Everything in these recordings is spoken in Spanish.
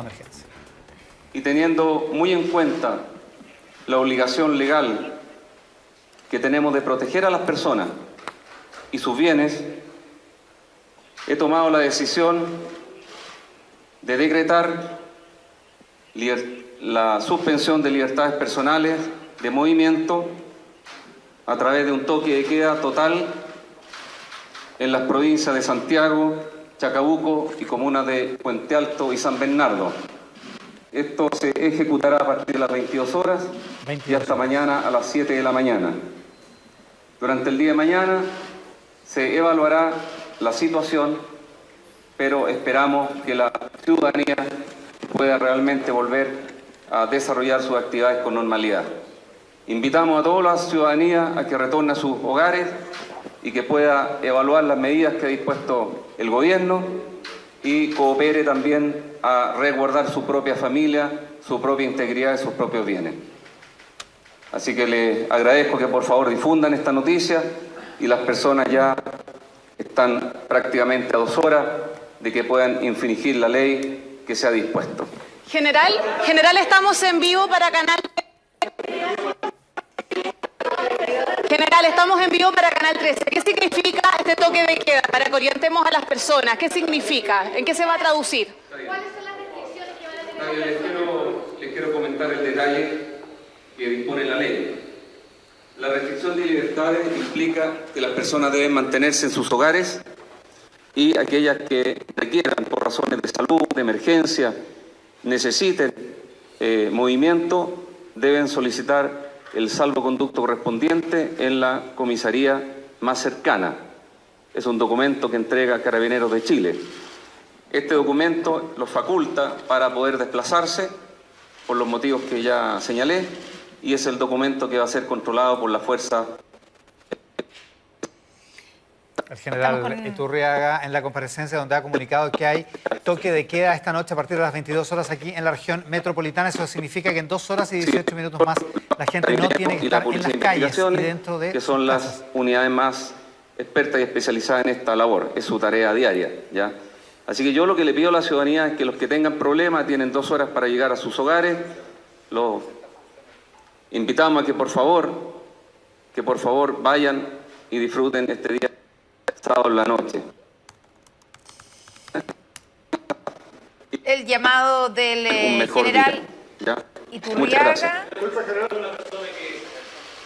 emergencia. Y teniendo muy en cuenta la obligación legal que tenemos de proteger a las personas y sus bienes, he tomado la decisión de decretar la suspensión de libertades personales de movimiento a través de un toque de queda total en las provincias de Santiago, Chacabuco y comunas de Puente Alto y San Bernardo. Esto se ejecutará a partir de las 22 horas y hasta mañana a las 7 de la mañana. Durante el día de mañana se evaluará la situación, pero esperamos que la ciudadanía pueda realmente volver a desarrollar sus actividades con normalidad. Invitamos a toda la ciudadanía a que retorne a sus hogares y que pueda evaluar las medidas que ha dispuesto el gobierno y coopere también a resguardar su propia familia, su propia integridad y sus propios bienes. Así que les agradezco que por favor difundan esta noticia y las personas ya están prácticamente a 2 horas de que puedan infringir la ley que se ha dispuesto. General, estamos en vivo para Canal... General, estamos en vivo para Canal 13. ¿Qué significa este toque de queda? Para que orientemos a las personas. ¿Qué significa? ¿En qué se va a traducir? ¿Cuáles son las restricciones que van a tener? Les quiero comentar el detalle que dispone la ley. La restricción de libertades implica que las personas deben mantenerse en sus hogares y aquellas que requieran por razones de salud, de emergencia, necesiten movimiento, deben solicitar el salvoconducto correspondiente en la comisaría más cercana. Es un documento que entrega Carabineros de Chile. Este documento los faculta para poder desplazarse por los motivos que ya señalé y es el documento que va a ser controlado por la fuerza. El general Iturriaga en la comparecencia donde ha comunicado que hay toque de queda esta noche a partir de las 22 horas aquí en la región metropolitana. Eso significa que en 2 horas y 18 minutos más la gente no tiene que estar en las calles y dentro de que son las unidades más expertas y especializadas en esta labor. Es su tarea diaria, ¿ya? Así que yo lo que le pido a la ciudadanía es que los que tengan problemas tienen 2 horas para llegar a sus hogares. Los invitamos a que por favor vayan y disfruten este día sábado en la noche. El llamado del general Iturriaga,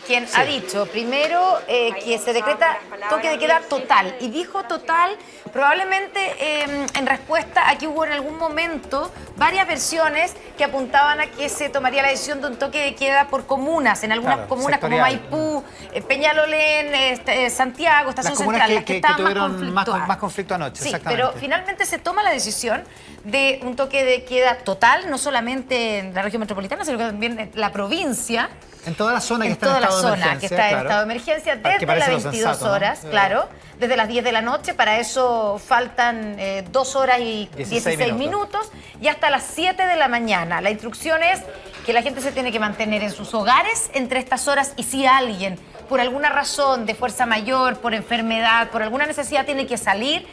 quien ha dicho primero que se decreta toque de queda total, y dijo total probablemente en respuesta a que hubo en algún momento varias versiones que apuntaban a que se tomaría la decisión de un toque de queda por comunas, en algunas comunas como Maipú, Peñalolén, Santiago, Estación Central, las que tuvieron más conflicto anoche. Sí, pero finalmente se toma la decisión de un toque de queda total, no solamente en la región metropolitana, sino que también en la provincia. En toda la zona que está en estado de emergencia. Que está en estado de emergencia desde las 22 horas, claro, desde las 10 de la noche. Para eso faltan 2 horas y 16 minutos y hasta las 7 de la mañana. La instrucción es que la gente se tiene que mantener en sus hogares entre estas horas y si alguien, por alguna razón de fuerza mayor, por enfermedad, por alguna necesidad, tiene que salir,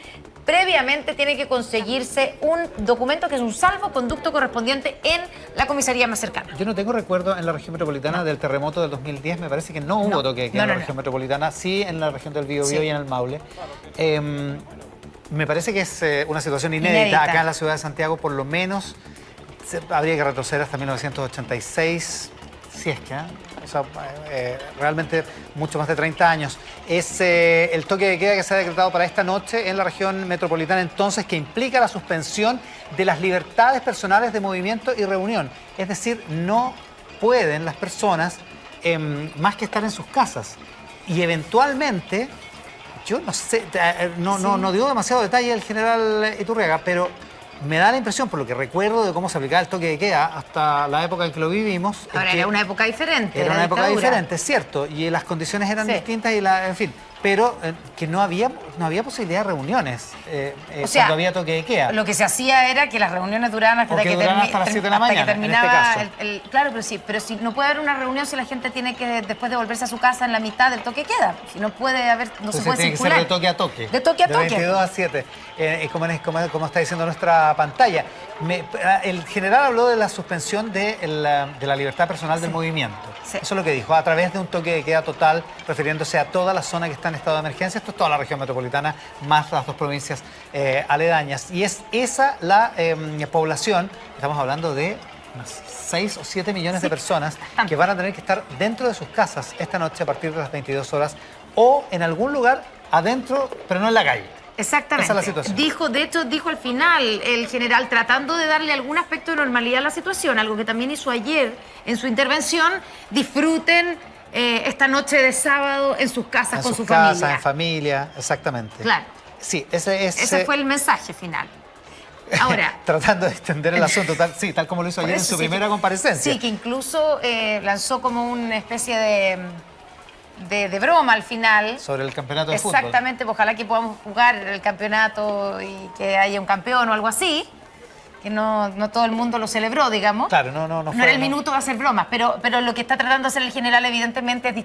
previamente tiene que conseguirse un documento que es un salvoconducto correspondiente en la comisaría más cercana. Yo no tengo recuerdo en la región metropolitana del terremoto del 2010, me parece que no hubo toque de queda en la región metropolitana, sí en la región del Biobío y en el Maule. Me parece que es una situación inédita acá en la ciudad de Santiago, por lo menos habría que retroceder hasta 1986, si es que... O sea, realmente mucho más de 30 años. Es el toque de queda que se ha decretado para esta noche en la región metropolitana, entonces, que implica la suspensión de las libertades personales de movimiento y reunión. Es decir, no pueden las personas más que estar en sus casas. Y eventualmente, yo no sé, no dio demasiado detalle el general Iturriaga, pero me da la impresión, por lo que recuerdo de cómo se aplicaba el toque de queda hasta la época en que lo vivimos... Ahora era una época diferente. Era una época diferente, es cierto, y las condiciones eran distintas y en fin... pero que no había posibilidad de reuniones o sea, cuando había toque de queda. Lo que se hasta que las reuniones duraban hasta hasta las 7 de la mañana, que terminaba en este caso. Claro, pero si no puede haber una reunión si la gente tiene que después devolverse a su casa en la mitad del toque de queda. Si no puede haber, no se puede tiene circular. Que ser de toque a toque. De toque a toque. De 22 a 7, como está diciendo nuestra pantalla. El general habló de la suspensión de la libertad personal del movimiento. Sí. Eso es lo que dijo, a través de un toque de queda total, refiriéndose a toda la zona que está en estado de emergencia. Esto es toda la región metropolitana, más las dos provincias aledañas. Y es esa la población, estamos hablando de unas 6 o 7 millones de personas que van a tener que estar dentro de sus casas esta noche a partir de las 22 horas o en algún lugar adentro, pero no en la calle. Exactamente. Esa es la situación. Dijo al final el general, tratando de darle algún aspecto de normalidad a la situación, algo que también hizo ayer en su intervención: disfruten esta noche de sábado en sus casas, con su familia. En familia, exactamente. Claro. Sí, ese fue el mensaje final. Ahora, tratando de extender el asunto, tal como lo hizo ayer en su primera comparecencia. Sí, que incluso lanzó como una especie de broma al final. Sobre el campeonato de fútbol. Exactamente, pues ojalá que podamos jugar el campeonato y que haya un campeón o algo así. Que no todo el mundo lo celebró, digamos. Claro, no era el minuto, va a ser bromas, pero lo que está tratando de hacer el general evidentemente es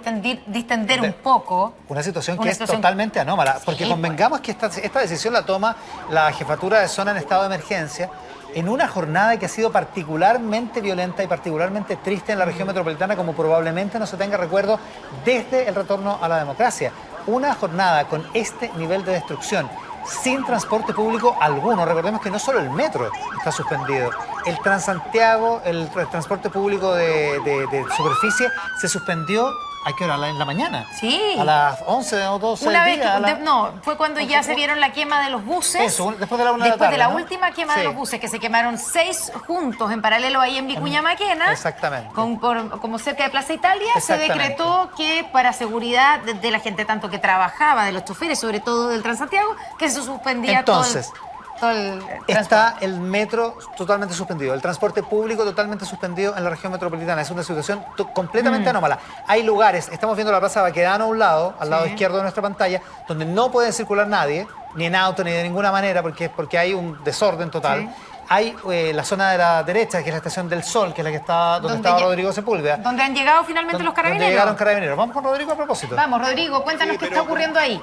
distender un poco. Una situación que es totalmente anómala, porque convengamos que esta decisión la toma la jefatura de zona en estado de emergencia en una jornada que ha sido particularmente violenta y particularmente triste en la región metropolitana, como probablemente no se tenga recuerdo desde el retorno a la democracia. Una jornada con este nivel de destrucción, sin transporte público alguno. Recordemos que no solo el metro está suspendido. El Transantiago, el transporte público de superficie se suspendió. ¿A qué hora? ¿En la mañana? Sí. A las 11 o 12 del día. No, fue cuando ya se vieron la quema de los buses. Eso, después de la 1 de la tarde, Después de la última quema de los buses, que se quemaron 6 juntos en paralelo ahí en Vicuña Maquena. Exactamente. Como cerca de Plaza Italia, se decretó que para seguridad de la gente tanto que trabajaba, de los choferes, sobre todo del Transantiago, que se suspendía Entonces, todo el está el metro totalmente suspendido, el transporte público totalmente suspendido en la región metropolitana. Es una situación completamente anómala. Hay lugares, estamos viendo la Plaza Baquedano a un lado, al lado izquierdo de nuestra pantalla, donde no puede circular nadie, ni en auto, ni de ninguna manera, porque hay un desorden total. Sí. Hay la zona de la derecha, que es la Estación del Sol, que es la que está donde estaba Rodrigo Sepúlveda. Donde han llegado finalmente los carabineros. Donde llegaron carabineros. Vamos con Rodrigo a propósito. Vamos, Rodrigo, cuéntanos qué está ocurriendo ahí.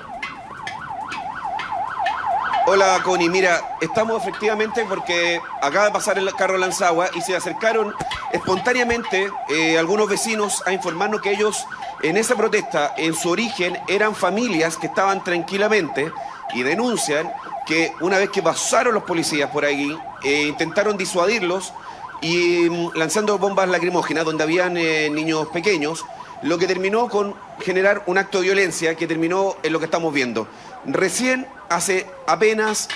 Hola, Connie. Mira, estamos efectivamente porque acaba de pasar el carro Lanzagua y se acercaron espontáneamente algunos vecinos a informarnos que ellos en esa protesta, en su origen, eran familias que estaban tranquilamente y denuncian que una vez que pasaron los policías por ahí, intentaron disuadirlos y lanzando bombas lacrimógenas donde habían niños pequeños, lo que terminó con generar un acto de violencia que terminó en lo que estamos viendo. Recién, hace apenas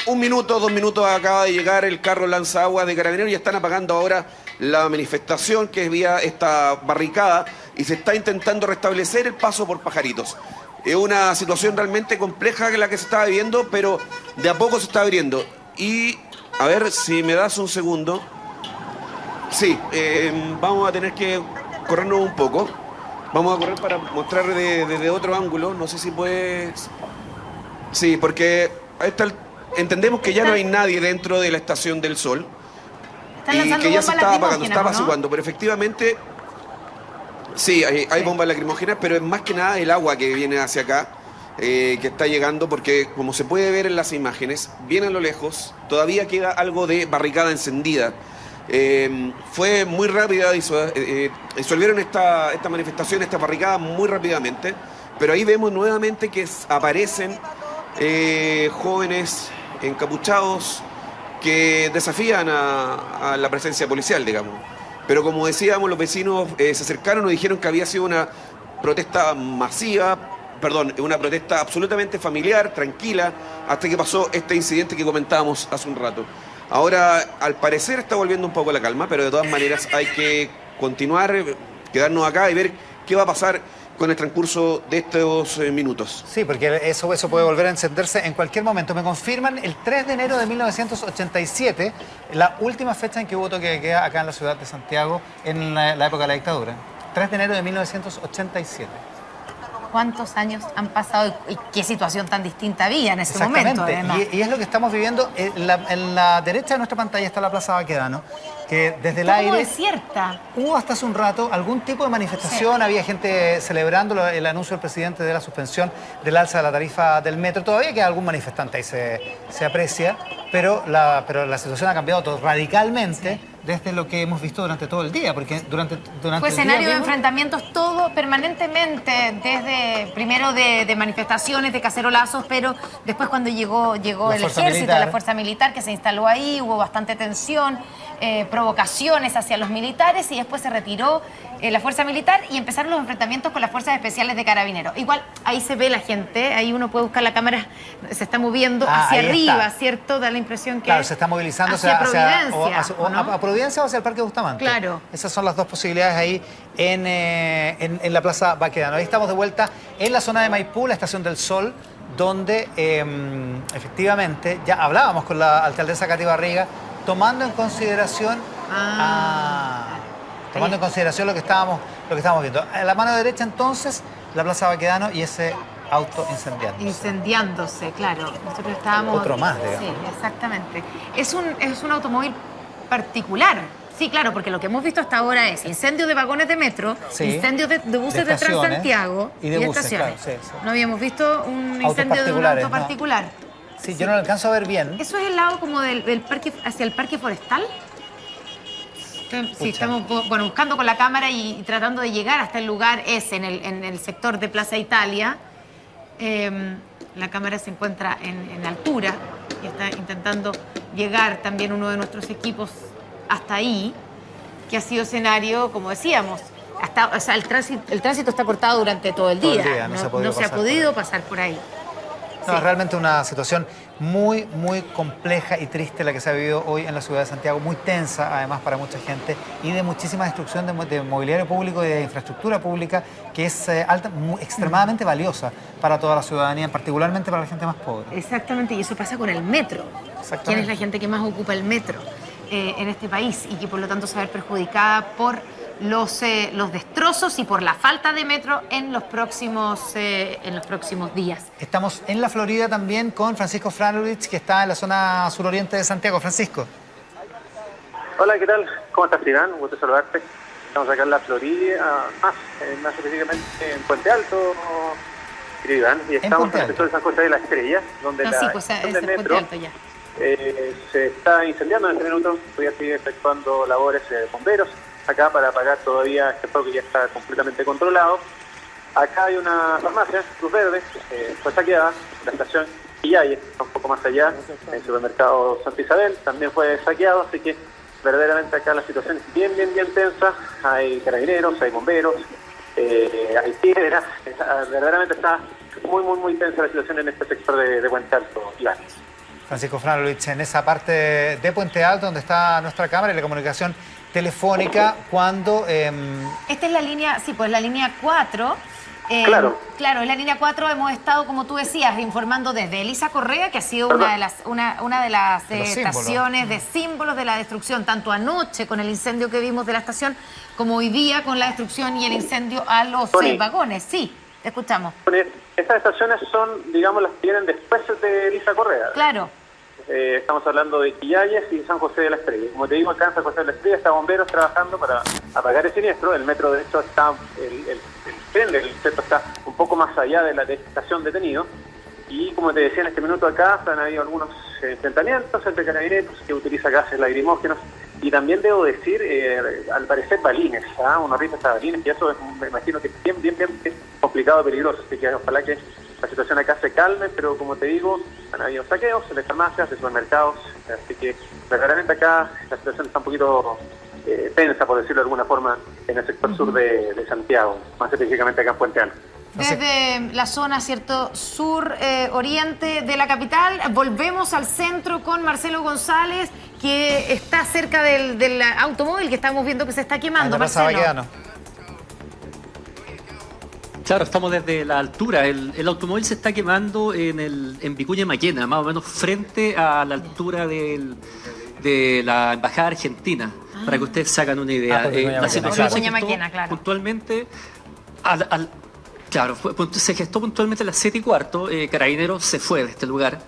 1 minuto, 2 minutos, acaba de llegar el carro Lanzagua de Carabineros y están apagando ahora la manifestación que es vía esta barricada y se está intentando restablecer el paso por Pajaritos. Es una situación realmente compleja la que se está viviendo, pero de a poco se está abriendo. Y, a ver si me das un segundo. Sí, vamos a tener que corrernos un poco. Vamos a correr para mostrar desde otro ángulo. No sé si puedes... Sí, porque entendemos que ya no hay nadie dentro de la Estación del Sol. Y que ya se estaba apagando, estaba apaciguando. Pero efectivamente, sí, hay bombas lacrimógenas, pero es más que nada el agua que viene hacia acá, que está llegando, porque como se puede ver en las imágenes, bien a lo lejos, todavía queda algo de barricada encendida. Fue muy rápida, disolvieron esta manifestación, esta barricada muy rápidamente, pero ahí vemos nuevamente que aparecen jóvenes encapuchados que desafían a la presencia policial, digamos. Pero como decíamos, los vecinos se acercaron y dijeron que había sido una protesta masiva, una protesta absolutamente familiar, tranquila, hasta que pasó este incidente que comentábamos hace un rato. Ahora, al parecer, está volviendo un poco la calma, pero de todas maneras hay que continuar, quedarnos acá y ver qué va a pasar con el transcurso de estos minutos. Sí, porque eso puede volver a encenderse en cualquier momento. Me confirman el 3 de enero de 1987, la última fecha en que hubo toque de queda acá en la ciudad de Santiago en la época de la dictadura. 3 de enero de 1987. ¿Cuántos años han pasado y qué situación tan distinta había en ese momento? Además. Y es lo que estamos viviendo. En la derecha de nuestra pantalla está la Plaza Baquedano, que desde el aire... desierta. Hubo hasta hace un rato algún tipo de manifestación, había gente celebrando el anuncio del presidente de la suspensión del alza de la tarifa del metro. Todavía queda algún manifestante ahí, se aprecia, pero la situación ha cambiado radicalmente desde lo que hemos visto durante todo el día, porque durante fue escenario de enfrentamientos todo permanentemente, desde primero de manifestaciones, de cacerolazos, pero después cuando llegó el ejército, la fuerza militar que se instaló ahí, hubo bastante tensión, provocaciones hacia los militares y después se retiró la fuerza militar y empezaron los enfrentamientos con las fuerzas especiales de carabineros. Igual ahí se ve la gente, ahí uno puede buscar la cámara, se está moviendo hacia arriba, ¿cierto? Da la impresión que... Claro, se está movilizando hacia Providencia, a Providencia o hacia el Parque Bustamante. Claro. Esas son las dos posibilidades ahí en la Plaza Baquedano. Ahí estamos de vuelta en la zona de Maipú, la Estación del Sol, donde efectivamente ya hablábamos con la alcaldesa Katy Barriga, tomando en consideración lo que estábamos viendo. A la mano derecha entonces la Plaza Baquedano y ese auto incendiándose, claro. Nosotros estábamos... Otro más, digamos. Sí, exactamente. Es un automóvil particular. Sí, claro, porque lo que hemos visto hasta ahora es incendios de vagones de metro, incendios de buses de Transantiago y de estaciones. Claro, sí. No habíamos visto un incendio de un auto particular. Sí, yo no lo alcanzo a ver bien. ¿Eso es el lado como del parque, hacia el parque forestal? Sí, estamos buscando con la cámara y tratando de llegar hasta el lugar ese, en el sector de Plaza Italia. La cámara se encuentra en altura y está intentando llegar también uno de nuestros equipos hasta ahí, que ha sido escenario, como decíamos, el tránsito está cortado durante todo el día. No se ha podido pasar por ahí. No, es realmente una situación muy, muy compleja y triste la que se ha vivido hoy en la ciudad de Santiago, muy tensa además para mucha gente y de muchísima destrucción de mobiliario público y de infraestructura pública que es extremadamente valiosa para toda la ciudadanía, particularmente para la gente más pobre. Exactamente, y eso pasa con el metro. ¿Quién es la gente que más ocupa el metro en este país y que por lo tanto se va a ver perjudicada por los destrozos y por la falta de metro en los próximos días? Estamos en la Florida también con Francisco Franulich, que está en la zona suroriente de Santiago. Francisco. Hola, ¿qué tal? ¿Cómo estás, Iván? Un gusto saludarte. Estamos acá en la Florida, más específicamente en Puente Alto, querido Iván, y estamos en el sector de San José de la Estrella, donde el metro se está incendiando en este minuto. Todavía sigue efectuando labores de bomberos acá para apagar todavía este fuego que ya está completamente controlado. Acá hay una farmacia, Cruz Verde, fue saqueada, la estación Quillay, un poco más allá, el supermercado Santa Isabel, también fue saqueado, así que verdaderamente acá la situación es bien tensa. Hay carabineros, hay bomberos, hay piedras, verdaderamente está muy tensa la situación en este sector de Puente Alto, Iván. Francisco Franulich, en esa parte de Puente Alto donde está nuestra cámara y la comunicación telefónica, cuando... Esta es la línea, sí, pues la línea 4. Claro, en la línea 4 hemos estado, como tú decías, informando desde Elisa Correa, que ha sido una de las estaciones de símbolos de la destrucción, tanto anoche con el incendio que vimos de la estación, como hoy día con la destrucción y el incendio a los vagones. Sí, te escuchamos. Estas estaciones son, digamos, las que vienen después de Elisa Correa. Claro. Estamos hablando de Quillayes y San José de la Estrella. Como te digo, acá en San José de la Estrella está bomberos trabajando para apagar el siniestro. El metro, de hecho, está el tren del centro está un poco más allá de la estación detenido. Y como te decía, en este minuto acá han habido algunos enfrentamientos entre carabineros que utiliza gases lacrimógenos. Y también debo decir, al parecer, balines, unos rifles a balines, y eso me imagino que es bien complicado y peligroso. Así que ojalá que la situación acá se calme, pero como te digo, han habido saqueos de farmacias, de supermercados, así que verdaderamente acá la situación está un poquito tensa, por decirlo de alguna forma, en el sector sur de Santiago, más específicamente acá en Puente Alto. Desde la zona, ¿cierto?, sur-oriente de la capital, volvemos al centro con Marcelo González, que está cerca del automóvil que estamos viendo que se está quemando. Marcelo. Claro, estamos desde la altura. El automóvil se está quemando en Vicuña Maquena, más o menos frente a la altura de la Embajada Argentina, para que ustedes se hagan una idea. La situación es que puntualmente Claro, se gestó puntualmente a las 7:15, Carabineros se fue de este lugar.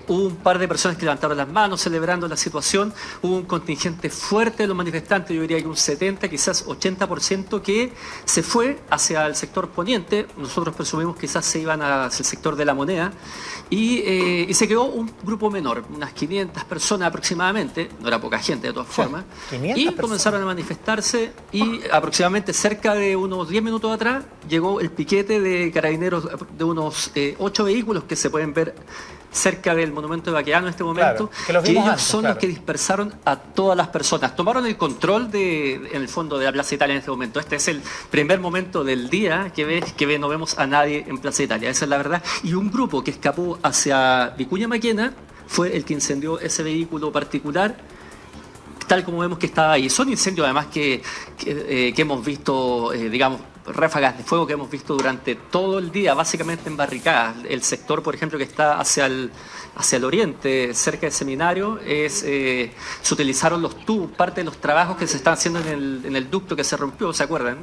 Hubo un par de personas que levantaron las manos celebrando la situación, hubo un contingente fuerte de los manifestantes, yo diría que un 70, quizás 80% que se fue hacia el sector poniente, nosotros presumimos que quizás se iban hacia el sector de La Moneda, y se quedó un grupo menor, unas 500 personas aproximadamente, no era poca gente de todas formas, y comenzaron a manifestarse y aproximadamente cerca de unos 10 minutos atrás llegó el piquete de Carabineros de unos 8 vehículos que se pueden ver cerca del monumento de Baquedano en este momento, claro, que ellos antes, son los que dispersaron a todas las personas. Tomaron el control en el fondo de la Plaza Italia en este momento. Este es el primer momento del día que no vemos a nadie en Plaza Italia, esa es la verdad. Y un grupo que escapó hacia Vicuña Maquena fue el que incendió ese vehículo particular, tal como vemos que estaba ahí. Son incendios además que hemos visto, digamos, ráfagas de fuego que hemos visto durante todo el día, básicamente en barricadas. El sector, por ejemplo, que está hacia el oriente, cerca del seminario, se utilizaron los tubos, parte de los trabajos que se están haciendo en el ducto que se rompió, ¿se acuerdan?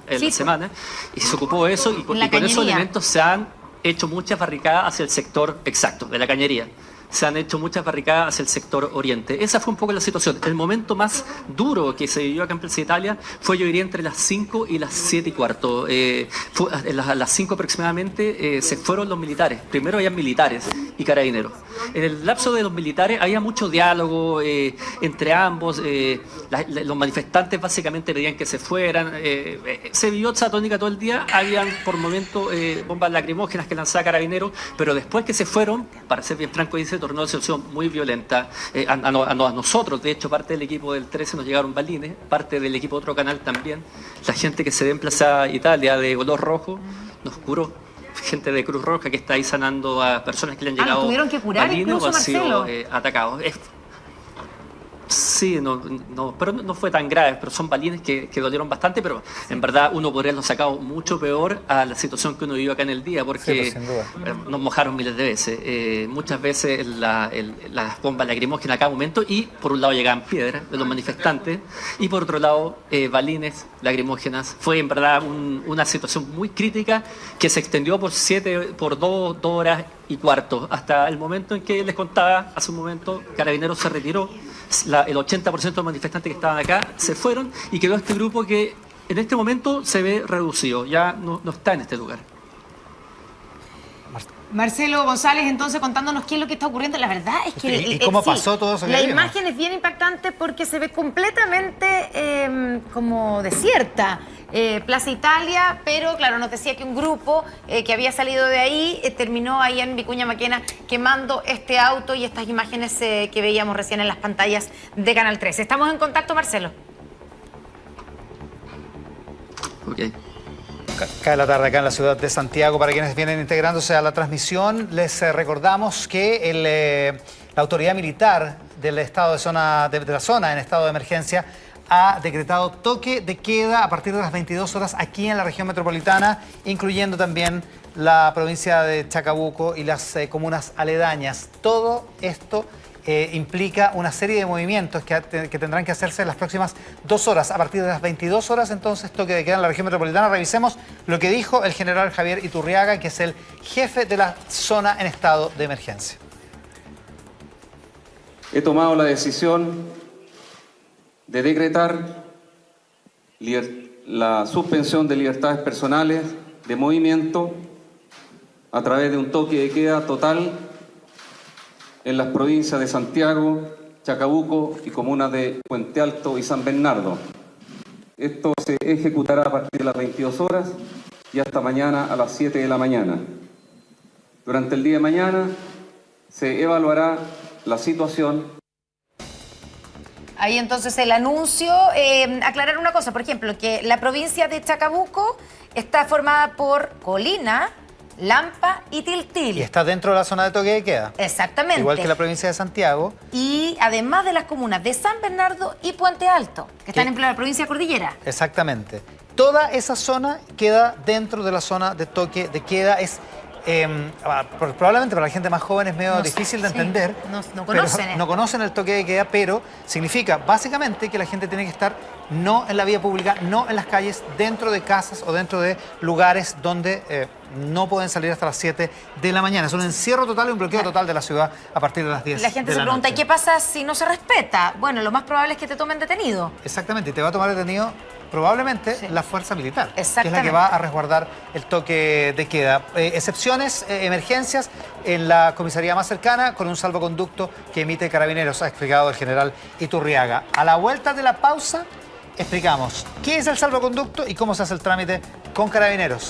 En la semana, y se ocupó eso, y con esos elementos se han hecho muchas barricadas hacia el sector exacto, de la cañería. Se han hecho muchas barricadas hacia el sector oriente. Esa fue un poco la situación. El momento más duro que se vivió acá en Plaza Italia fue, yo diría, entre las 5 y las 7:15. A las 5 aproximadamente se fueron los militares. Primero habían militares y carabineros. En el lapso de los militares había mucho diálogo entre ambos. Los manifestantes básicamente pedían que se fueran. Se vivió esa tónica todo el día. Habían por momentos bombas lacrimógenas que lanzaba Carabineros, pero después que se fueron, para ser bien franco, dice, tornó una situación muy violenta. A nosotros, de hecho, parte del equipo del 13 nos llegaron balines, parte del equipo de otro canal también. La gente que se ve en Plaza Italia de color rojo nos curó. Gente de Cruz Roja que está ahí sanando a personas que le han llegado tuvieron que curar balines incluso, o han Marcelo. sido atacados. Sí, pero no fue tan grave, pero son balines que dolieron bastante, pero en verdad uno podría haberlo sacado mucho peor a la situación que uno vivió acá en el día, porque sin duda. Nos mojaron miles de veces. Muchas veces las bombas lacrimógenas a cada momento, y por un lado llegaban piedras de los manifestantes, y por otro lado balines lacrimógenas. Fue en verdad una situación muy crítica que se extendió por 2 horas y cuarto, hasta el momento en que les contaba hace un momento, Carabineros se retiró. El 80% de los manifestantes que estaban acá se fueron y quedó este grupo que en este momento se ve reducido, ya no está en este lugar. Marcelo González, entonces, contándonos qué es lo que está ocurriendo. La verdad es que... ¿Y cómo pasó todo eso? La imagen es bien impactante porque se ve completamente como desierta. Plaza Italia, pero claro, nos decía que un grupo que había salido de ahí terminó ahí en Vicuña Maquena quemando este auto y estas imágenes que veíamos recién en las pantallas de Canal 13. ¿Estamos en contacto, Marcelo? Ok. Cae la tarde acá en la ciudad de Santiago. Para quienes vienen integrándose a la transmisión, les recordamos que la autoridad militar del estado de la zona en estado de emergencia ha decretado toque de queda a partir de las 22 horas aquí en la región metropolitana, incluyendo también la provincia de Chacabuco y las comunas aledañas. Todo esto implica una serie de movimientos que tendrán que hacerse en las próximas 2 horas. A partir de las 22 horas, entonces, toque de queda en la región metropolitana. Revisemos lo que dijo el general Javier Iturriaga, que es el jefe de la zona en estado de emergencia. He tomado la decisión de decretar la suspensión de libertades personales de movimiento a través de un toque de queda total en las provincias de Santiago, Chacabuco y comunas de Puente Alto y San Bernardo. Esto se ejecutará a partir de las 22 horas y hasta mañana a las 7 de la mañana. Durante el día de mañana se evaluará la situación. Ahí entonces el anuncio. Aclarar una cosa, por ejemplo, que la provincia de Chacabuco está formada por Colina, Lampa y Tiltil. Y está dentro de la zona de toque de queda. Exactamente. Igual que la provincia de Santiago. Y además de las comunas de San Bernardo y Puente Alto, que están en la provincia de Cordillera. Exactamente. Toda esa zona queda dentro de la zona de toque de queda. Es Probablemente para la gente más joven es medio difícil de entender. No conocen. No conocen el toque de queda, pero significa básicamente que la gente tiene que estar no en la vía pública, no en las calles, dentro de casas o dentro de lugares donde no pueden salir hasta las 7 de la mañana. Es un encierro total y un bloqueo total de la ciudad a partir de las 10 de la noche. La gente se pregunta, ¿y qué pasa si no se respeta? Bueno, lo más probable es que te tomen detenido. Exactamente, y te va a tomar detenido probablemente la fuerza militar, que es la que va a resguardar el toque de queda. Excepciones, emergencias en la comisaría más cercana con un salvoconducto que emite Carabineros, ha explicado el general Iturriaga. A la vuelta de la pausa explicamos qué es el salvoconducto y cómo se hace el trámite con Carabineros.